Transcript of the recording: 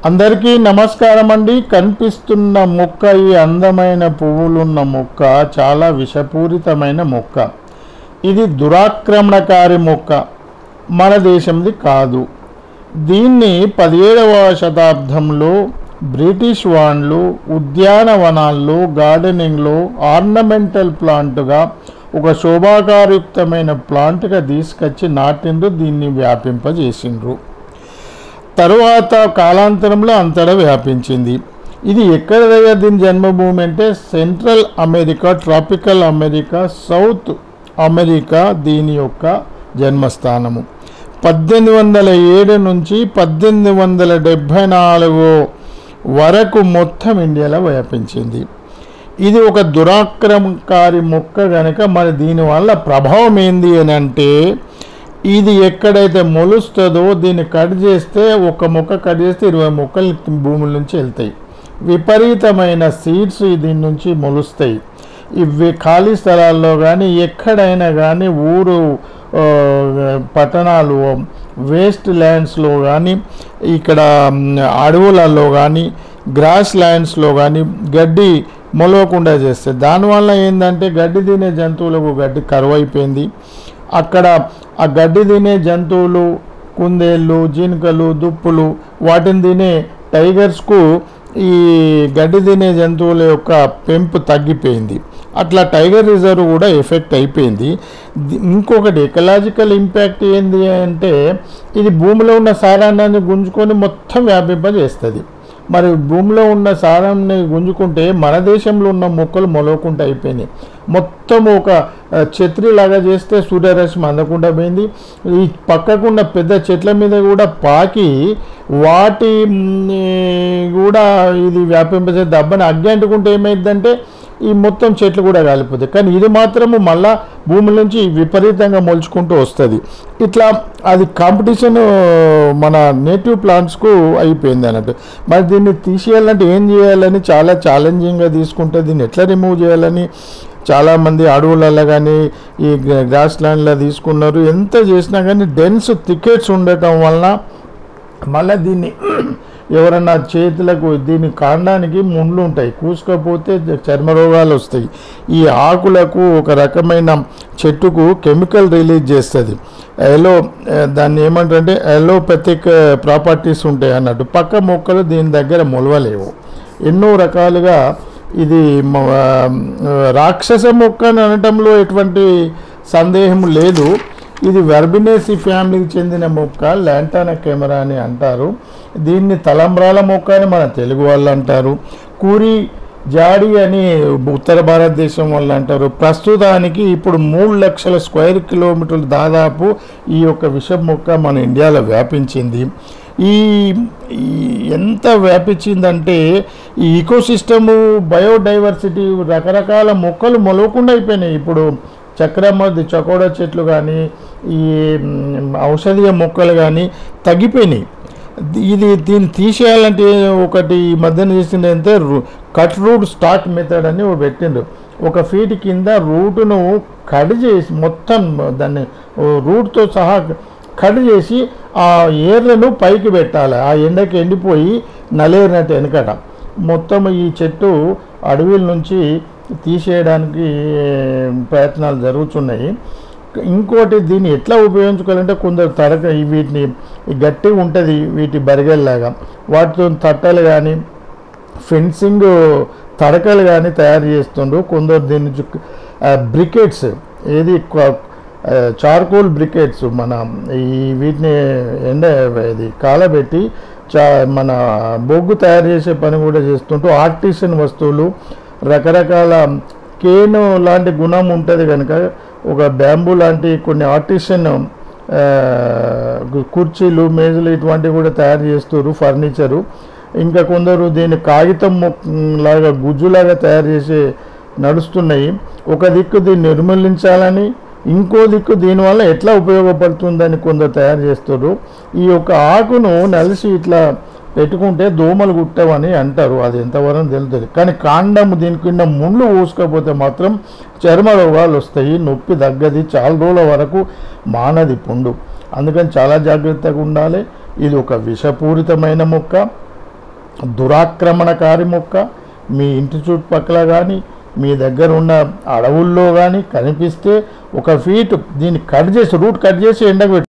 అందరికీ నమస్కారం అండి. కనిపిస్తున్న మొక్క ఈ అందమైన పువ్వులున్న మొక్క చాలా విషపూరితమైన మొక్క. ఇది దురాక్రమణకారి మొక్క, మన దేశంది కాదు. దీన్ని 17వ శతాబ్దంలో బ్రిటిష్ వాళ్ళు ఉద్యానవనాల్లో గార్డెనింగ్లో ఆర్నమెంటల్ ప్లాంట్గా ఒక శోభాకారయుక్తమైన ప్లాంట్గా తీసుకొచ్చి నాటిండ్రు. దీన్ని వ్యాపింపజేసిండ్రు. తరువాత కాలాంతరంలో అంతటా వ్యాపించింది. ఇది ఎక్కడ దగ్గర దీని జన్మభూమి అంటే central America, tropical America, south America దీని యొక్క జన్మస్థానము. 1807 నుంచి 1874 వరకు మొత్తం ఇండియాలో వ్యాపించింది. ఇది ఒక దురాక్రమణకారి మొక్క కనుక మరి దీనివల్ల ప్రభావం ఏంది అని అంటే, ఇది ఎక్కడైతే మొలుస్తుందో దీన్ని కట్ చేస్తే, ఒక మొక్క కట్ చేస్తే 20 మొక్కలు భూముల నుంచి వెళ్తాయి. విపరీతమైన సీడ్స్ దీని నుంచి మొలుస్తాయి. ఇవి ఖాళీ స్థలాల్లో కానీ ఎక్కడైనా కానీ ఊరు పట్టణాలు వేస్ట్ ల్యాండ్స్లో కానీ ఇక్కడ అడవులలో కానీ గ్రాస్ ల్యాండ్స్లో కానీ గడ్డి మొలవకుండా చేస్తాయి. దానివల్ల ఏంటంటే గడ్డి తినే జంతువులకు గడ్డి కరువైపోయింది. అక్కడ ఆ గడ్డి తినే జంతువులు కుందేళ్ళు, జింకలు, దుప్పులు వాటిని తినే టైగర్స్కు ఈ గడ్డి తినే జంతువుల యొక్క పెంపు తగ్గిపోయింది. అట్లా టైగర్ రిజర్వ్ కూడా ఎఫెక్ట్ అయిపోయింది. ఇంకొకటి ఎకలాజికల్ ఇంపాక్ట్ ఏంది అంటే, ఇది భూమిలో ఉన్న సారాన్ని గుంజుకొని మొత్తం వ్యాపింపజేస్తుంది. మరి భూమిలో ఉన్న సారాన్ని గుంజుకుంటే మన దేశంలో ఉన్న మొక్కలు మొలవకుండా అయిపోయినాయి. మొత్తం ఒక ఛత్రిలాగా చేస్తే సూర్యరశ్మి అందకుండా పోయింది. ఈ పక్కకున్న పెద్ద చెట్ల మీద కూడా పాకి వాటి కూడా ఇది వ్యాపింపజే దెబ్బని అగ్గి అంటుకుంటే ఏమైందంటే ఈ మొత్తం చెట్లు కూడా కాలిపోతాయి. కానీ ఇది మాత్రము మళ్ళా భూమి నుంచి విపరీతంగా మొలుచుకుంటూ వస్తుంది. ఇట్లా అది కాంపిటీషన్ మన నేటివ్ ప్లాంట్స్కు అయిపోయింది అన్నట్టు. మరి దీన్ని తీసేయాలంటే ఏం చేయాలని చాలా ఛాలెంజింగ్గా తీసుకుంటే దీన్ని ఎట్లా రిమూవ్ చేయాలని చాలామంది అడవులలో కానీ ఈ గ్రాస్ ల్యాండ్లో తీసుకున్నారు. ఎంత చేసినా కానీ డెన్స్ టికెట్స్ ఉండటం వలన మళ్ళీ దీన్ని ఎవరన్నా చేతులకు దీని కాండానికి ముండ్లు ఉంటాయి, కూసుకపోతే చర్మ రోగాలు వస్తాయి. ఈ ఆకులకు ఒక రకమైన చెట్టుకు కెమికల్ రిలీజ్ చేస్తుంది. దాన్ని ఏమంటారంటే ఎలోపతిక్ ప్రాపర్టీస్ ఉంటాయి అన్నట్టు. పక్క మొక్కలు దీని దగ్గర మొలవలేవు. ఎన్నో రకాలుగా ఇది రాక్షస మొక్క అని అనటంలో ఎటువంటి సందేహం లేదు. ఇది వెర్బినేసి ఫ్యామిలీకి చెందిన మొక్క. ల్యాంటానా కెమెరా అని అంటారు. దీన్ని తలంబ్రాల మొక్క అని మన తెలుగు వాళ్ళు అంటారు. కూరి జాడి అని ఉత్తర భారతదేశం వాళ్ళు అంటారు. ప్రస్తుతానికి ఇప్పుడు 3 లక్షల స్క్వేర్ కిలోమీటర్లు దాదాపు ఈ యొక్క విష మొక్క మన ఇండియాలో వ్యాపించింది. ఈ ఎంత వ్యాపించిందంటే ఈ ఈకోసిస్టము, బయోడైవర్సిటీ, రకరకాల మొక్కలు మొలవకుండా అయిపోయినాయి. ఇప్పుడు చక్రమద్ది చకోడ చెట్లు కానీ ఈ ఔషధీయ మొక్కలు కానీ తగ్గిపోయినాయి. దీన్ని తీసేయాలంటే ఒకటి ఈ మధ్యన చేసింది అంటే కట్ రూట్ స్టాక్ మెథడ్ అని పెట్టిండ్రు. 1 ఫీట్ కింద రూటును కట్ చేసి మొత్తం దాన్ని రూట్తో సహా కట్ చేసి ఆ ఏర్లను పైకి పెట్టాలి. ఆ ఎండకి ఎండిపోయి నలేరినట్టు వెనకట మొత్తం ఈ చెట్టు అడవిల నుంచి తీసేయడానికి ప్రయత్నాలు జరుగుతున్నాయి. ఇంకోటి దీన్ని ఎట్లా ఉపయోగించుకోవాలంటే కొందరు వీటిని గట్టి ఉంటుంది వీటి బరిగెల్లాగా వాటితో తట్టలు కానీ ఫెన్సింగ్ తడకలు కానీ తయారు చేస్తుండ్రు. కొందరు దీని బ్రికెట్స్ చార్కోల్ బ్రికెట్స్ మన వీటిని ఇది కాలబెట్టి మన బొగ్గు తయారు చేసే పని కూడా చేస్తుంటూ ఆర్టిసన్ వస్తువులు రకరకాల కేను లాంటి గుణం ఉంటుంది కనుక ఒక బ్యాంబూ లాంటి కొన్ని ఆర్టిసన్ కుర్చీలు, మేజులు ఇటువంటివి కూడా తయారు చేస్తారు, ఫర్నిచరు. ఇంకా కొందరు దీన్ని కాగితం లాగా గుజ్జులాగా తయారు చేసి నడుస్తున్నాయి. ఒక దిక్కు దీన్ని నిర్మూలించాలని, ఇంకో దిక్కు దీనివల్ల ఎట్లా ఉపయోగపడుతుందని కొందరు తయారు చేస్తారు. ఈ యొక్క ఆకును నలిసి ఇట్లా పెట్టుకుంటే దోమలు కుట్టవని అంటారు. అది ఎంతవరకు తెలుస్తుంది. కానీ కాండము దీని కింద ముండ్లు ఊసుకపోతే మాత్రం చర్మ రోగాలు వస్తాయి, నొప్పి తగ్గది, చాలా రోజుల వరకు మానది పుండు. అందుకని చాలా జాగ్రత్తగా ఉండాలి. ఇది ఒక విషపూరితమైన మొక్క. దురాక్రమణకారి మొక్క మీ ఇంటి చుట్టుపక్కల కానీ మీ దగ్గర ఉన్న అడవుల్లో కానీ కనిపిస్తే 1 ఫీట్ దీన్ని కట్ చేసి రూట్ కట్ చేసి ఎండకు